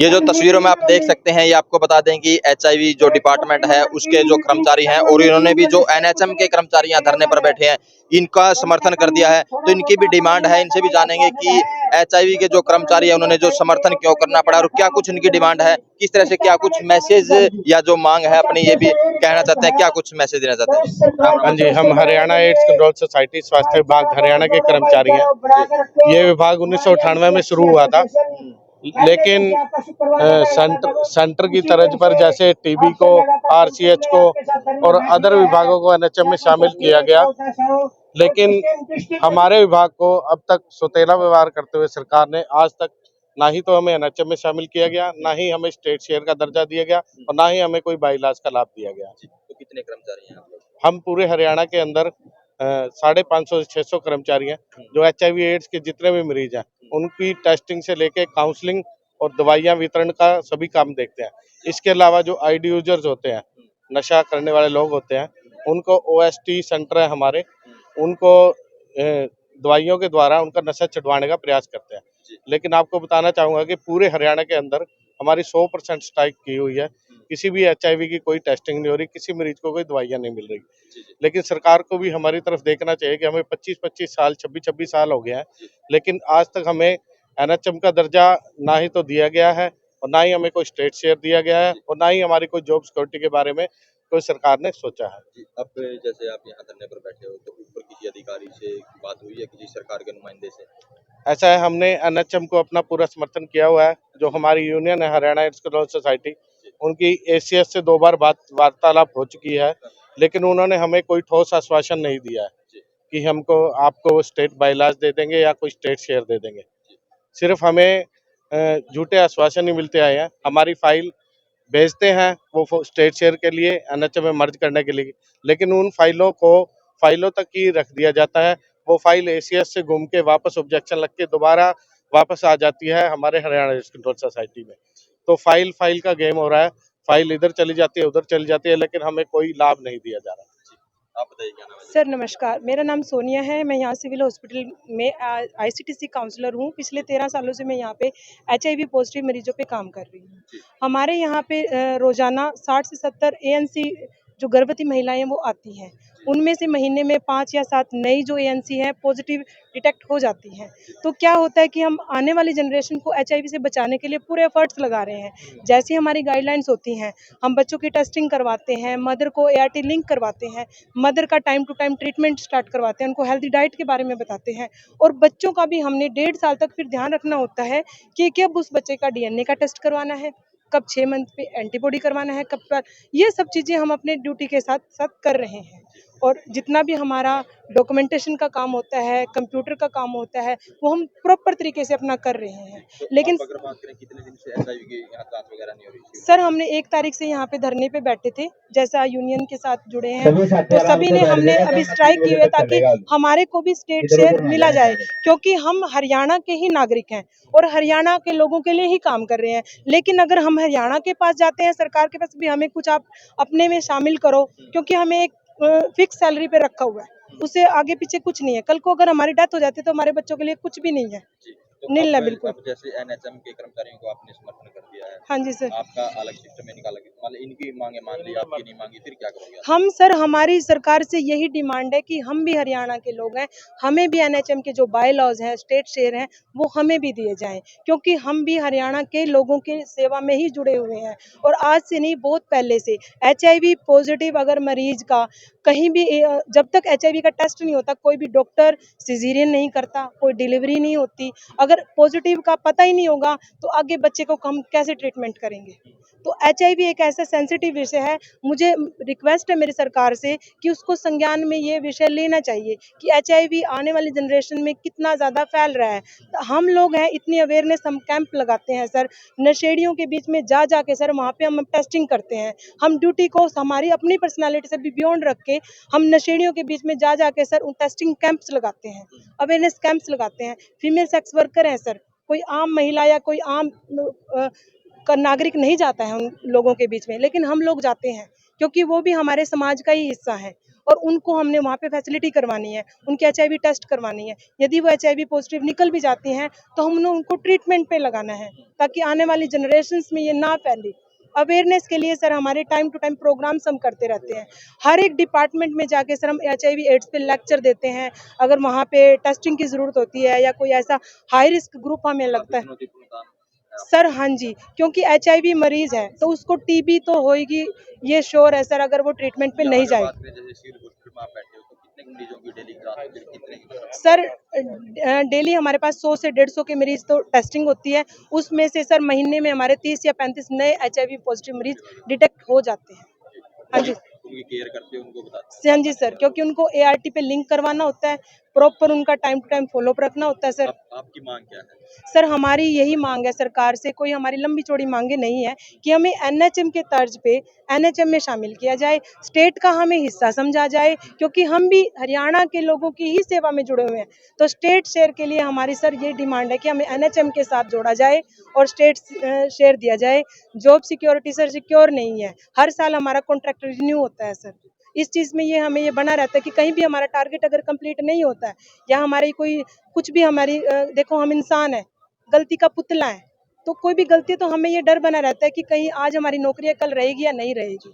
ये जो तस्वीरों में आप देख सकते हैं, ये आपको बता दें कि एचआईवी जो डिपार्टमेंट है उसके जो कर्मचारी हैं और इन्होंने भी जो एनएचएम के कर्मचारी यहाँ धरने पर बैठे हैं इनका समर्थन कर दिया है। तो इनकी भी डिमांड है, इनसे भी जानेंगे कि एचआईवी के जो कर्मचारी है उन्होंने जो समर्थन क्यों करना पड़ा और क्या कुछ इनकी डिमांड है, किस तरह से क्या कुछ मैसेज या जो मांग है अपनी ये भी कहना चाहते हैं, क्या कुछ मैसेज देना चाहते हैं। हाँ जी, हम हरियाणा एड्स कंट्रोल सोसाइटी स्वास्थ्य विभाग हरियाणा के कर्मचारी हैं। ये विभाग 1998 में शुरू हुआ था, लेकिन सेंटर की तर्ज पर जैसे टीबी को, आरसीएच को और अदर विभागों को एनएचएम में शामिल किया गया, लेकिन हमारे विभाग को अब तक सौतेला व्यवहार करते हुए सरकार ने आज तक ना ही तो हमें एनएचएम में शामिल किया गया, ना ही हमें स्टेट शेयर का दर्जा दिया गया और ना ही हमें कोई बाईलाज का लाभ दिया गया। तो कितने कर्मचारी हैं आप लोग? हम पूरे हरियाणा के अंदर 550 से 600 कर्मचारी हैं जो एचआईवी एड्स के जितने भी मरीज हैं उनकी टेस्टिंग से लेके काउंसलिंग और दवाइयाँ वितरण का सभी काम देखते हैं। इसके अलावा जो आईडी यूजर्स होते हैं, नशा करने वाले लोग होते हैं, उनको ओएसटी सेंटर है हमारे, उनको दवाइयों के द्वारा उनका नशा छुड़वाने का प्रयास करते हैं। लेकिन आपको बताना चाहूँगा कि पूरे हरियाणा के अंदर हमारी 100% स्ट्राइक की हुई है। किसी भी एचआईवी की कोई टेस्टिंग नहीं हो रही, किसी मरीज को कोई दवाइयाँ नहीं मिल रही। लेकिन सरकार को भी हमारी तरफ देखना चाहिए कि हमें 25-25 साल, 26-26 साल हो गए हैं, लेकिन आज तक हमें एनएचएम का दर्जा ना ही तो दिया गया है और ना ही हमें कोई स्टेट शेयर दिया गया है और ना ही हमारी कोई जॉब सिक्योरिटी के बारे में कोई सरकार ने सोचा है। अब जैसे आप यहाँ धरने पर बैठे हो तो ऊपर किसी अधिकारी से बात हुई है, किसी सरकार के नुमाइंदे से? ऐसा है, हमने एनएचएम को अपना पूरा समर्थन किया हुआ है। जो हमारी यूनियन है हरियाणा एड्स कंट्रोल सोसाइटी, उनकी एसीएस से 2 बार वार्तालाप हो चुकी है, लेकिन उन्होंने हमें कोई ठोस आश्वासन नहीं दिया है कि हमको आपको स्टेट बाईलाज दे देंगे या कोई स्टेट शेयर दे देंगे। सिर्फ हमें झूठे आश्वासन ही मिलते आए हैं। हमारी फाइल भेजते हैं वो स्टेट शेयर के लिए, एनएचएम में मर्ज करने के लिए, लेकिन उन फाइलों तक ही रख दिया जाता है। वो फाइल एसीएस से घूम के वापस ऑब्जेक्शन लग के दोबारा वापस आ जाती है हमारे हरियाणा एड्स कंट्रोल सोसाइटी में। तो फाइल का गेम हो रहा है, फाइल इधर चली जाती है, उधर चली जाती है, लेकिन हमें कोई लाभ नहीं दिया जा रहा। आप बताइए क्या नाम है? सर नमस्कार, मेरा नाम सोनिया है। मैं यहाँ सिविल हॉस्पिटल में आईसीटीसी काउंसलर हूँ। पिछले 13 सालों से मैं यहाँ पे एचआईवी पॉजिटिव मरीजों पे काम कर रही हूँ। हमारे यहाँ पे रोजाना 60 से 70 एएनसी जो गर्भवती महिलाएं हैं वो आती हैं। उनमें से महीने में 5 या 7 नई जो एएनसी हैं पॉजिटिव डिटेक्ट हो जाती हैं। तो क्या होता है कि हम आने वाली जनरेशन को एचआईवी से बचाने के लिए पूरे एफर्ट्स लगा रहे हैं। जैसी हमारी गाइडलाइंस होती हैं, हम बच्चों की टेस्टिंग करवाते हैं, मदर को एआरटी लिंक करवाते हैं, मदर का time to time treatment start करवाते हैं, उनको हेल्दी डाइट के बारे में बताते हैं। और बच्चों का भी हमने 1.5 साल तक फिर ध्यान रखना होता है कि कब उस बच्चे का डीएनए का टेस्ट करवाना है, कब 6 मंथ पे एंटीबॉडी करवाना है, कब पर ये सब चीज़ें हम अपने ड्यूटी के साथ साथ कर रहे हैं। और जितना भी हमारा डॉक्यूमेंटेशन का काम होता है, कंप्यूटर का काम होता है, वो हम प्रॉपर तरीके से अपना कर रहे हैं। तो लेकिन अगर बात करें कितने दिन से एचआईवी की यहाँ जांच वगैरह नहीं हो रही थी? सर हमने 1 तारीख से यहाँ पे धरने पे बैठे थे, जैसा यूनियन के साथ जुड़े हैं तो सभी ने हमने अभी स्ट्राइक की हुई है ताकि हमारे को भी स्टेट शेयर मिला जाए, क्योंकि हम हरियाणा के ही नागरिक हैं और हरियाणा के लोगों के लिए ही काम कर रहे हैं। लेकिन अगर हम हरियाणा के पास जाते हैं, सरकार के पास भी हमें कुछ आप अपने में शामिल करो, क्योंकि हमें एक फिक्स सैलरी पे रखा हुआ है, उससे आगे पीछे कुछ नहीं है। कल को अगर हमारी डेथ हो जाती है तो हमारे बच्चों के लिए कुछ भी नहीं है। तो नील है बिल्कुल। अब जैसे एनएचएम के कर्मचारियों को आपने समर्थन कर दिया है, हाँ जी सर। आपका अलग सिस्टम है, निकाला गया, मतलब इनकी मांगे मान ली, आपकी नहीं मांगी, फिर क्या करोगे आप? हम सर हमारी सरकार से यही डिमांड है कि हम भी हरियाणा के लोग हैं, हमें भी एनएचएम के जो बाय लॉज हैं, स्टेट शेयर हैं, वो हमें भी दिए जाएं, क्योंकि हम भी हरियाणा के लोगों की सेवा में ही जुड़े हुए हैं। और आज से नहीं, बहुत पहले से एचआईवी पॉजिटिव अगर मरीज का कहीं भी जब तक एचआईवी का टेस्ट नहीं होता, कोई भी डॉक्टर सिजेरियन नहीं करता, कोई डिलीवरी नहीं होती। अगर पॉजिटिव का पता ही नहीं होगा तो आगे बच्चे को हम कैसे ट्रीटमेंट करेंगे। तो एचआईवी एक ऐसा सेंसिटिव विषय है। मुझे रिक्वेस्ट है मेरी सरकार से कि उसको संज्ञान में ये विषय लेना चाहिए कि एचआईवी आने वाली जनरेशन में कितना ज़्यादा फैल रहा है। तो हम लोग हैं, इतनी अवेयरनेस हम कैंप लगाते हैं सर, नशेड़ियों के बीच में जा के सर वहाँ पे हम टेस्टिंग करते हैं। हम ड्यूटी को हमारी अपनी पर्सनालिटी से भी बियॉन्ड रख के हम नशेड़ियों के बीच में जा के सर उन टेस्टिंग कैंप्स लगाते हैं, अवेयरनेस कैंप्स लगाते हैं। फीमेल सेक्स वर्कर हैं सर, कोई आम महिला या कोई आम का नागरिक नहीं जाता है उन लोगों के बीच में, लेकिन हम लोग जाते हैं क्योंकि वो भी हमारे समाज का ही हिस्सा है और उनको हमने वहाँ पे फैसिलिटी करवानी है, उनके HIV टेस्ट करवानी है। यदि वो HIV पॉजिटिव निकल भी जाती हैं तो हमने उनको ट्रीटमेंट पे लगाना है ताकि आने वाली जनरेशन्स में ये ना फैले। अवेयरनेस के लिए सर हमारे टाइम टू टाइम प्रोग्राम्स हम करते रहते हैं। हर एक डिपार्टमेंट में जाके सर हम HIV एड्स पे लेक्चर देते हैं। अगर वहाँ पे टेस्टिंग की ज़रूरत होती है या कोई ऐसा हाई रिस्क ग्रुप हमें लगता है चुनौतीपूर्ण काम है सर, हाँ जी, क्योंकि HIV मरीज़ है तो उसको TB तो होएगी, ये श्योर है सर अगर वो ट्रीटमेंट पे या नहीं अगर जाएगी। बात करें जैसे सिविल हॉस्पिटल में आप बैठे हो तो कितने मरीजों की डेली कराते हो, फिर कितने की सर डेली हमारे पास 100 से 150 के मरीज तो टेस्टिंग होती है, उसमें से सर महीने में हमारे 30 या 35 नए HIV पॉजिटिव मरीज डिटेक्ट हो जाते हैं। हाँ जी। उनकी केयर करते हो, उनको बताते हो। हाँ जी सर, क्योंकि उनको ART पे लिंक करवाना होता है, प्रॉपर उनका टाइम टू टाइम फॉलोअप रखना होता है सर। आपकी मांग क्या है? सर हमारी यही मांग है सरकार से, कोई हमारी लंबी चौड़ी मांगे नहीं है कि हमें NHM के तर्ज पे NHM में शामिल किया जाए, स्टेट का हमें हिस्सा समझा जाए, क्योंकि हम भी हरियाणा के लोगों की ही सेवा में जुड़े हुए हैं। तो स्टेट शेयर के लिए हमारी सर ये डिमांड है कि हमें NHM के साथ जोड़ा जाए और स्टेट शेयर दिया जाए। जॉब सिक्योरिटी सर सिक्योर नहीं है, हर साल हमारा कॉन्ट्रैक्ट रिन्यू होता है सर। इस चीज़ में ये हमें ये बना रहता है कि कहीं भी हमारा टारगेट अगर कंप्लीट नहीं होता है या हमारी कोई कुछ भी हमारी देखो हम इंसान हैं, गलती का पुतला है, तो कोई भी गलती तो हमें ये डर बना रहता है कि कहीं आज हमारी नौकरियाँ कल रहेगी या नहीं रहेगी।